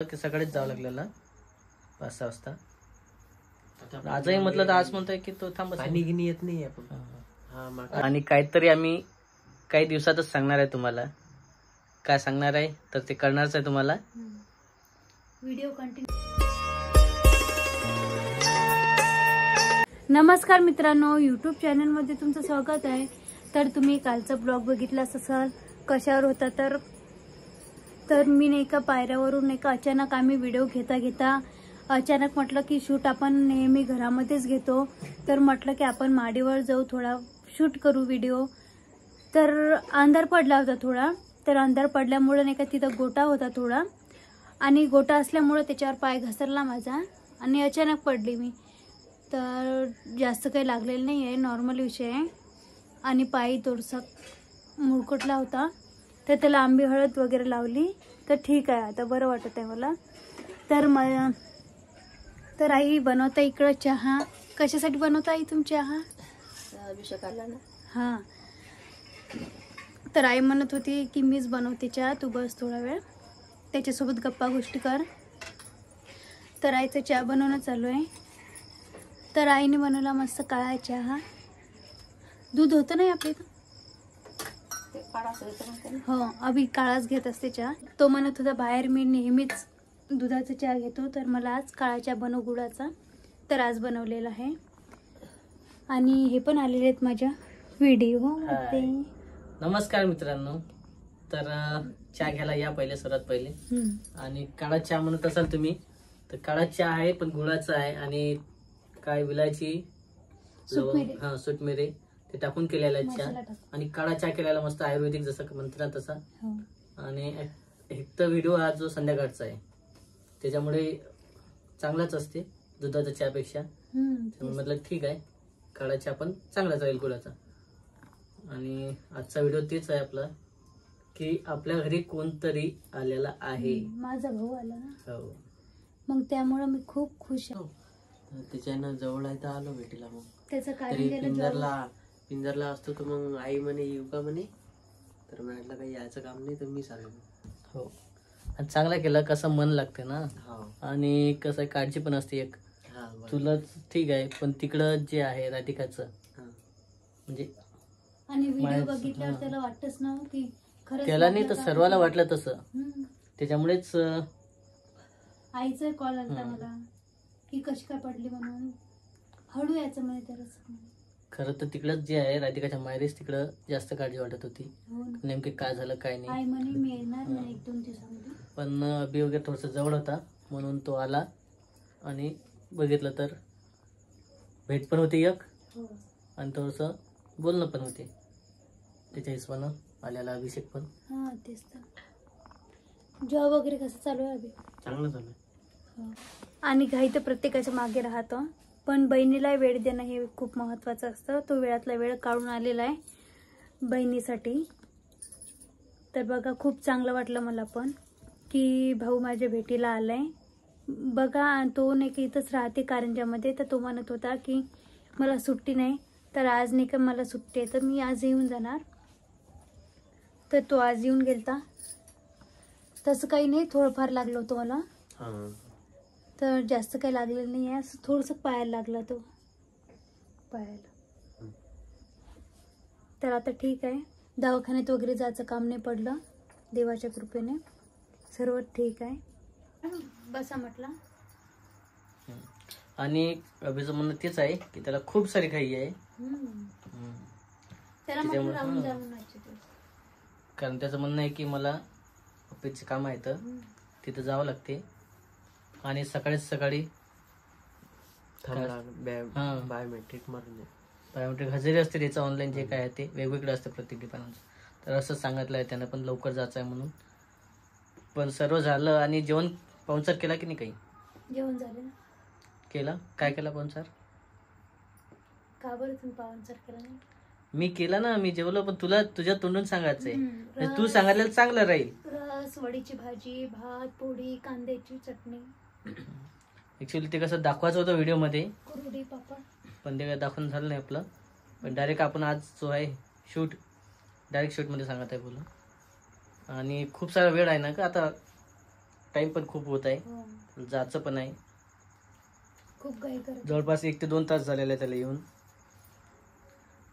सकाळीच जावं लागलेला 5-6 वाजता. आजही म्हटलं तर आज म्हणतोय की तो थांबत पाणी गिनी येत नाही आपण. आणि काहीतरी आम्ही काही दिवसातच सांगणार आहे तुम्हाला. काय सांगणार आहे तर ते करणारच आहे तुम्हाला. Video continue. नमस्कार मित्रांनो, यूट्यूब चॅनलमध्ये तुमचं स्वागत आहे. तर तुम्ही कालचा ब्लॉग बघितलाच असाल. कशावर होता तर मी नाही का पायऱ्यावरून नाही का अचानक आम्ही व्हिडिओ घेता अचानक म्हटलं की शूट आपण नेहमी घरामध्येच घेतो, तर म्हटलं की आपण माडीवर जाऊ, थोडा शूट करू व्हिडिओ. तर अंधार पडला होता थोडा, तर अंधार पडल्यामुळे नाही का तिथं गोटा होता थोडा, आणि गोटा असल्यामुळे त्याच्यावर पाय घसरला माझा आणि अचानक पडली मी. तर जास्त काही लागलेलं नाही आहे, नॉर्मल विषय आहे. आणि पाय थोडासा मुरकुटला होता, तर त्याला आंबी हळद वगैरे लावली, तर ठीक आहे, आता बरं वाटत आहे मला. तर आई बनवता इकडं चहा. कशासाठी बनवता आई तुम्ही चहा? अभिषेकाला ना. हां, तर आई म्हणत होती की मीच बनवते चहा, तू बस थोडा वेळ, त्याच्यासोबत गप्पा गोष्टी कर. तर आईचं चहा बनवणं चालू आहे. तर आईने बनवला मस्त काळा चहा. दूध होतं नाही आपल्या इथं? हो, अभि काळाच घेत असते चहा. तो म्हणत होता बाहेर मी नेहमीच दुधाचा चहा घेतो, तर मला आज काळा चहा बनव गुळाचा. तर आज बनवलेला आहे. आणि हे पण आलेले आहेत माझ्या व्हिडिओ मध्ये. नमस्कार मित्रांनो. तर चहा घ्यायला या पहिले, सर्वात पहिले. आणि काळा चहा म्हणत असाल तुम्ही, तर काळा चहा आहे पण गुळाचा आहे. आणि काय विलायची, सुटमिरे ते टाकून केलेला चहा. आणि काळा चहा केलेला मस्त आयुर्वेदिक, जसं म्हणतात तसा. आणि एक तर व्हिडिओ हा जो संध्याकाळचा आहे, त्याच्यामुळे चांगलाच असते दुधाच्या चहापेक्षा. म्हटलं ठीक आहे, काळा चहा पण चांगलाच राहील गुळाचा. आणि आजचा व्हिडिओ तेच आहे आपला, की आपल्या घरी कोणतरी आलेला आहे. माझा भाऊ आला ना. हो, मग त्यामुळे मी खूप खुश आहे. त्याच्यानं जवळ आहे तर आलो भेटीला. मग त्याचं तरी कारण पिंजरला असतो तर मग आई म्हणे येऊ का म्हणे, तर म्हटलं काही यायचं काम नाही, तर मी सांगेन. हो, आणि चांगला केला. कसं मन लागते ना. हो. आणि कसं काळजी पण असते एक. तुला ठीक आहे, पण तिकडं जे आहे राधिकाचं, म्हणजे आणि व्हिडिओ बघितल्यावर त्याला वाटतच ना की खरंच त्याला नाही तर सर्वाला वाटलं तसं. त्याच्यामुळेच आईचा कॉल आलता मला की कशी काय पडली म्हणून, हळू यायचं म्हणे त्याला. खरं तर तिकडं जे आहे राधिकाच्या मायरेच तिकडं जास्त काळजी वाटत होती. हो, नेमके काय झालं काय नाही. आई म्हणे मी येणार नाही 1-2 दिवसामध्ये. पण अभि वगैरे थोडस जवळ होता म्हणून तो आला. आणि बघितलं तर भेट पण होती एक, आणि थोडस बोलणं पण होते त्याच्या हिशोबानं आलेला अभिषेक पण. हा, तेच तर. जॉब वगैरे कसं चालू आहे अभि? चांगलं चालू आहे. आणि घाई तर प्रत्येकाच्या मागे राहतो, पण बहिणीला वेळ देणं हे खूप महत्त्वाचं असतं. तो वेळातला वेळ काढून आलेला आहे बहिणीसाठी. तर बघा, खूप चांगलं वाटलं मला पण की भाऊ माझ्या भेटीला आलाय. बघा, तो नाही की इथंच राहते कारंजामध्ये, तर तो म्हणत होता की मला सुट्टी नाही, तर आज नाही का मला सुट्टी आहे, तर मी आज येऊन जाणार. तर तो आज येऊन गेलता. तसं काही नाही, थोडंफार लागलं होतं मला, तर जास्त काही लागलेलं नाही आहे. असं थोडंसं पायाला लागला तो, पायाला. तर आता ठीक आहे, दवाखान्यात वगैरे जायचं काम नाही पडलं, देवाच्या कृपेने सर्व ठीक आहे. बसा म्हटलं. आणि अभिचं म्हणणं तेच आहे की त्याला खूप सारी घाई आहे. त्याला म्हटलं राहून जाऊन, कारण त्याचं म्हणणं आहे की मला ऑफिसचे काम आहे तर तिथं जावं लागते. आणि सकाळी बायोमेट्रिक मारून दे. बायोमेट्रिक हजेरी असते त्याचं, ऑनलाईन जे काय आहे ते वेगवेगळं असतं प्रत्येक ठिकाणाचं. तर असं सांगितलं आहे त्यानं पण लवकर जायचं आहे म्हणून. पण सर्व झालं. आणि जेवण पाहुणचार केला की नाही? काही जेवण झालं ना. केला? काय केला पाहुणचार? का बरं तुम्ही पाहुणचार केला नाही? मी केला ना, मी जेवलो, पण तुला तुझ्या तोंडून सांगायचंय. तू सांगितलेलं चांगलं राहील. रस, वडीची भाजी, भात, पोळी, कांद्याची चटणी. ऍक्च्युली ते कसं दाखवायचं होतं व्हिडिओ मध्ये, कुरडई, पापड, पण ते काय दाखवून झालं नाही आपलं. पण डायरेक्ट आपण आज जो आहे शूट, डायरेक्ट शूट मध्ये सांगत आहे बोलून. आणि खूप सारा वेळ आहे ना का आता, टाइम पण खूप होत आहे, हो. जायचं पण आहे. खूप घाई करत. जवळपास 1 ते 2 तास झालेले आहे त्याला येऊन.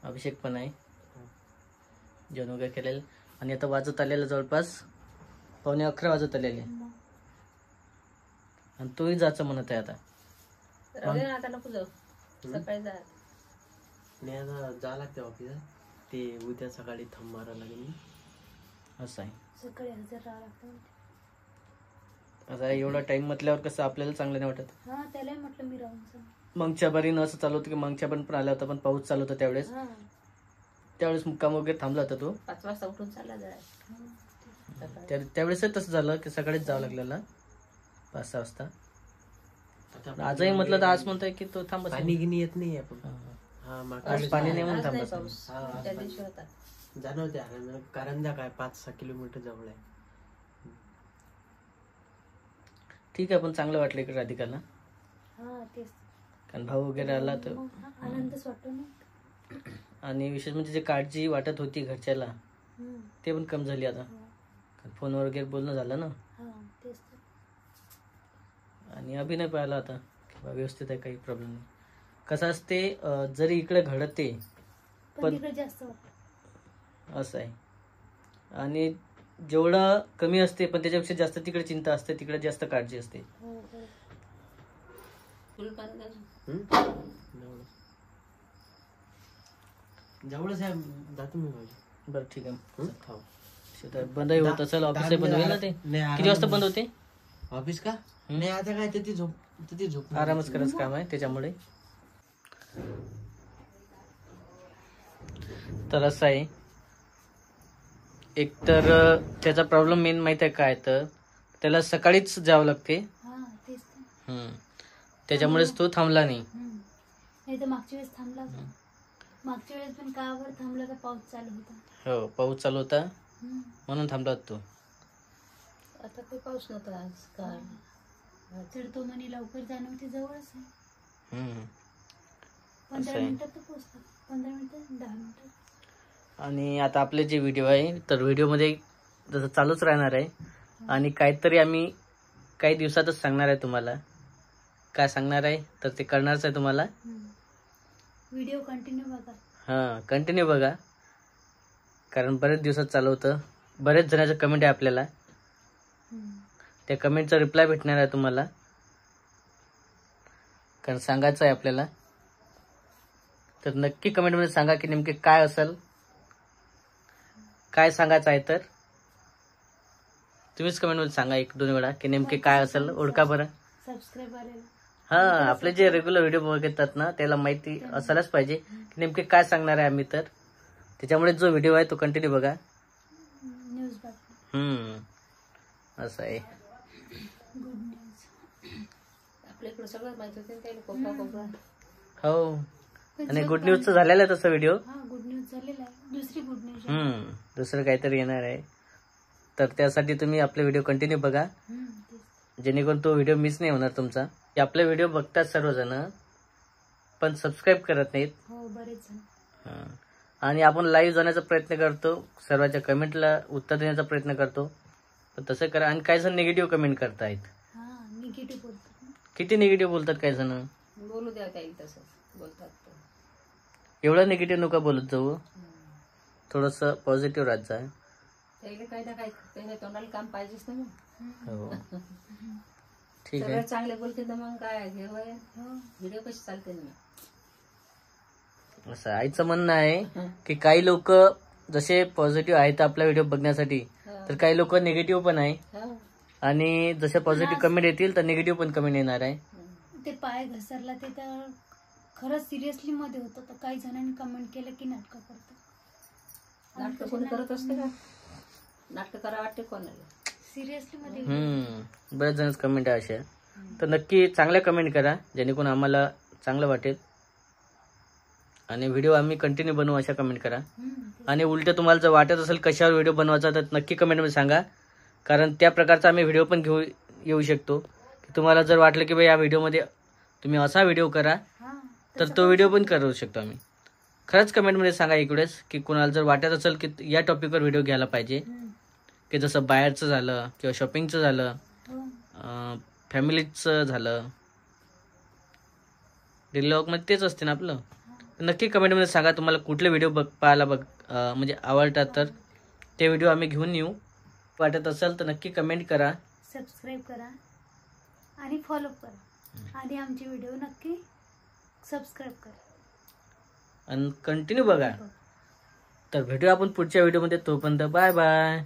अभिषेक पण आहे, जेवण वगैरे केलेलं. आणि आता वाजत आलेलं जवळपास 11:15 वाजत आलेले. आणि तोही जायचं म्हणत आहे आता. आता नको जाऊ, सकाळी जा. नाही आता जा लागते ऑफिसला, ते उद्या सकाळी थांब मारा लागेल. असं आहे. सकाळी हजर राहावं लागतं. आता एवढा टाइम म्हटल्यावर कसं आपल्याला चांगलं नाही वाटत. हा, त्यालाही म्हटलं मी राहून जा. मागच्या बारीनं असं चालू होतं की मागच्या पण आला होता, पण पाऊस चालू होता त्यावेळेस. हा. त्यावेळेस मुक्काम वगैरे थांबला होता तो. 5 वाजता उठून चालला जाय. त्यावेळेस तसं झालं की सकाळीच जावं लागलेलं 5-6 वाजता. आता आजही म्हटलं तर आज म्हणतोय की तो थांबत पाणी गिनी येत नाही आपण. हा. हा मागच्या आज वेळेस पाणी नाही आज म्हणून नाही थांबत. पाऊस, हा, आज त्या पाणी. दिवशी होता. जाणवते कारण काय 5-6 किलोमीटर जवळ आहे. ठीक आहे, पण चांगलं वाटलं इकडे राधिकाला. हा, तेच. कारण भाऊ वगैरे आला तर. मग आनंदच वाटतो ना. आणि विशेष म्हणजे जे काळजी वाटत होती घरच्याला हम्म. ते पण कमी झाली आता. फोनवर वगैरे बोलणं झालं ना. हा, तेच. आणि अभिनय पाहिला आता किंवा व्यवस्थित आहे, काही प्रॉब्लेम नाही. कसं असते जरी इकडे घडते पण तिकडे जास्त वाटतं. असं आहे. आणि जेवढं कमी असते पण त्याच्यापेक्षा जास्त तिकडे चिंता असते, तिकडे जास्त काळजी असते. हो, हो. फुल पाणी द्या. जवळच आहे, जातो मी भाऊजी. बरं ठीक आहे. हो. शेतात बंदही होत असेल, ऑफिस बंद होईल ना ते. नाही, किती वाजता बंद होते? ऑफिस का नाही आता काय ती झोप आरामच करायचं काम आहे त्याच्यामुळे. तर असं आहे. एक तर त्याचा प्रॉब्लेम मेन माहित आहे काय, तर त्याला सकाळीच जावं लागते. हा, तेच. त्याच्यामुळेच तो थांबला नाही. नाही तर मागच्या वेळेस थांबला होता. मागच्या वेळेस पण कावर थांबला तर पाऊस चालू होता. हो, पाऊस चालू होता म्हणून थांबला होता तो. आता काही पाऊस नव्हता आज काल. तर तो म्हणे लवकर जाणं होते, जवळच आहे. 15 आहे. मिनिटात तर पोहोचतात. 15 मिनिटं 10 मिनिटं. आणि आता आपले जे व्हिडिओ आहे तर व्हिडिओमध्ये जसं चालूच राहणार आहे. आणि काहीतरी आम्ही काही दिवसातच सांगणार आहे तुम्हाला. काय सांगणार आहे तर ते कळणारच आहे तुम्हाला. व्हिडिओ कंटिन्यू बघा. हां, कंटिन्यू बघा. कारण बरेच दिवसात चालू होतं. बरेच जणांचे कमेंट आहे आपल्याला. त्या कमेंटचा रिप्लाय भेटणार आहे तुम्हाला. कारण सांगायचं आहे आपल्याला. तर नक्की कमेंटमध्ये सांगा की नेमके काय असेल, काय सांगायचं आहे. तर तुम्हीच कमेंटमध्ये सांगा 1-2 वेळा की नेमके काय असेल. ओळखा बरं. सबस्क्राईब आलेला. हा, आपले जे रेग्युलर व्हिडिओ बघतात ना त्याला माहिती असायलाच पाहिजे की नेमके काय सांगणार आहे आम्ही. तर त्याच्यामुळे जो व्हिडिओ आहे तो कंटिन्यू बघा. न्यूज बघा. असं आहे. Good news. आपल्या इकडे सगळं माहिती होते त्याला, कोपरा कोपरा. हो, आणि गुड न्यूजचं झालेलं आहे तसं व्हिडिओ. हा, गुड न्यूज झालेला आहे. दुसरी गुड न्यूज. दुसरं काहीतरी येणार आहे. तर त्यासाठी तुम्ही आपले व्हिडिओ कंटिन्यू बघा, जेणेकरून तो व्हिडिओ मिस नाही होणार तुमचा. आपले व्हिडिओ बघतात सर्वजण पण सबस्क्राईब करत नाहीत. हो, बरेच जण. आणि आपण लाईव्ह जाण्याचा प्रयत्न करतो, सर्वांच्या कमेंटला उत्तर देण्याचा प्रयत्न करतो, पण तसं करा. आणि काही जण निगेटिव्ह कमेंट करतायत. हा, निगेटिव्ह बोलतात. किती निगेटिव्ह बोलतात काही जण. बोलू द्या काही तसं बोलतात. एवढं निगेटिव्ह नका बोलत जाऊ. थोडंसं पॉझिटिव्ह राहत जा. त्याला काही ना काही त्याच्या तोंडाला काम पाहिजेच ना मग. हो, ठीक आहे. सगळं चांगले बोलते तर मग काय हे व्हिडिओ कशी चालते ना. असं आईचं म्हणणं आहे की काही लोक जसे पॉझिटिव्ह आहेत आपला व्हिडिओ बघण्यासाठी, तर काही लोक निगेटिव्ह पण आहे. आणि जसे पॉझिटिव्ह कमेंट येतील तर निगेटिव्ह पण कमेंट येणार आहे. ते पाय घसरला ते तर खरंच सिरियसली मध्ये होतं. तर काही जणांनी कमेंट केलं की नाटकं करतात. नाटकं कोणी करत असते का? नाटकं करा वाटते कोणाला. सिरियसली मध्ये बरेच जण कमेंट आहे अशा. तर नक्की चांगल्या कमेंट करा जेणेकरून आम्हाला चांगलं वाटेल. आणि व्हिडिओ आम्ही कंटिन्यू बनवू अशा कमेंट करा. आणि उलट तुम्हाला जर वाटत असेल कशावर व्हिडिओ बनवायचा तर नक्की कमेंटमध्ये सांगा. कारण त्या प्रकारचा आम्ही व्हिडिओ पण घेऊ येऊ शकतो. की तुम्हाला जर वाटलं की बाई या व्हिडिओमध्ये तुम्ही असा व्हिडिओ करा तर तो व्हिडिओ पण करू शकतो आम्ही. खरंच कमेंटमध्ये सांगा इकडेच की कुणाला जर वाटत असेल की या टॉपिकवर व्हिडिओ घ्यायला पाहिजे, की जसं बाहेरचं झालं किंवा शॉपिंगचं झालं फॅमिलीचं झालं, डेली व्लॉगमध्ये तेच असते ना आपलं. नक्की कमेंटमध्ये सांगा तुम्हाला कुठले व्हिडिओ पाहायला म्हणजे आवडतात, तर ते व्हिडिओ आम्ही घेऊन येऊ. वाटत असेल तर नक्की कमेंट करा, सबस्क्राईब करा आणि फॉलो करा आणि आमचे व्हिडिओ नक्की सबस्क्राईब करा आणि कंटिन्यू बघा. तर भेटूया आपण पुढच्या व्हिडिओमध्ये. तोपर्यंत बाय बाय.